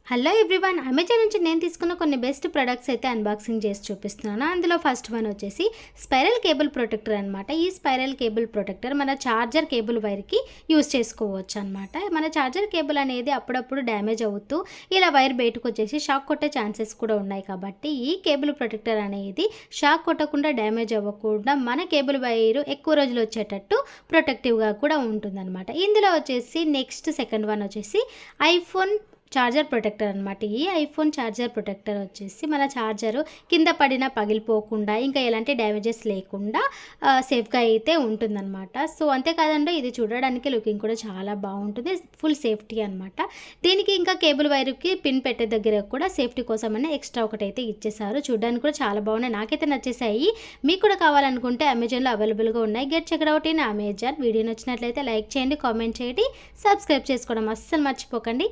Hello everyone, Amazon నుంచి నేను తీసుకున్న కొన్ని బెస్ట్ ప్రొడక్ట్స్ అయితే అన్బాక్సింగ్ చేసి చూపిస్తున్నాను. అందులో ఫస్ట్ వన్ వచ్చేసి స్పైరల్ కేబుల్ ప్రొటెక్టర్ అనమాట. ఈ స్పైరల్ కేబుల్ ప్రొటెక్టర్ మన ఛార్జర్ కేబుల్ వైర్కి యూజ్ చేసుకోవచ్చు అనమాట. మన ఛార్జర్ కేబుల్ అనేది అప్పుడప్పుడు డ్యామేజ్ అవుతూ ఇలా వైర్ బయటకు వచ్చేసి షాక్ కొట్టే ఛాన్సెస్ కూడా ఉన్నాయి. కాబట్టి ఈ కేబుల్ ప్రొటెక్టర్ అనేది షాక్ కొట్టకుండా డ్యామేజ్ అవ్వకుండా మన కేబుల్ వైరు ఎక్కువ రోజులు వచ్చేటట్టు ప్రొటెక్టివ్గా కూడా ఉంటుందన్నమాట. ఇందులో వచ్చేసి నెక్స్ట్ సెకండ్ వన్ వచ్చేసి ఐఫోన్ చార్జర్ ప్రొటెక్టర్ అనమాట. ఈ ఐఫోన్ చార్జర్ ప్రొటెక్టర్ వచ్చేసి మన ఛార్జరు కింద పడినా పగిలిపోకుండా ఇంకా ఎలాంటి డ్యామేజెస్ లేకుండా సేఫ్గా అయితే ఉంటుందన్నమాట. సో అంతేకాదండి, ఇది చూడడానికి లుకింగ్ కూడా చాలా బాగుంటుంది, ఫుల్ సేఫ్టీ అనమాట. దీనికి ఇంకా కేబుల్ వైర్కి పిన్ పెట్టే దగ్గర కూడా సేఫ్టీ కోసమని ఎక్స్ట్రా ఒకటైతే ఇచ్చేసారు. చూడడానికి కూడా చాలా బాగున్నాయి, నాకైతే నచ్చేసాయి. మీకు కూడా కావాలనుకుంటే అమెజాన్లో అవైలబుల్గా ఉన్నాయి. Get check out in Amazon. Video నచ్చినట్లయితే లైక్ చేయండి, కామెంట్ చేయండి, సబ్స్క్రైబ్ చేసుకోవడం అస్సలు మర్చిపోకండి.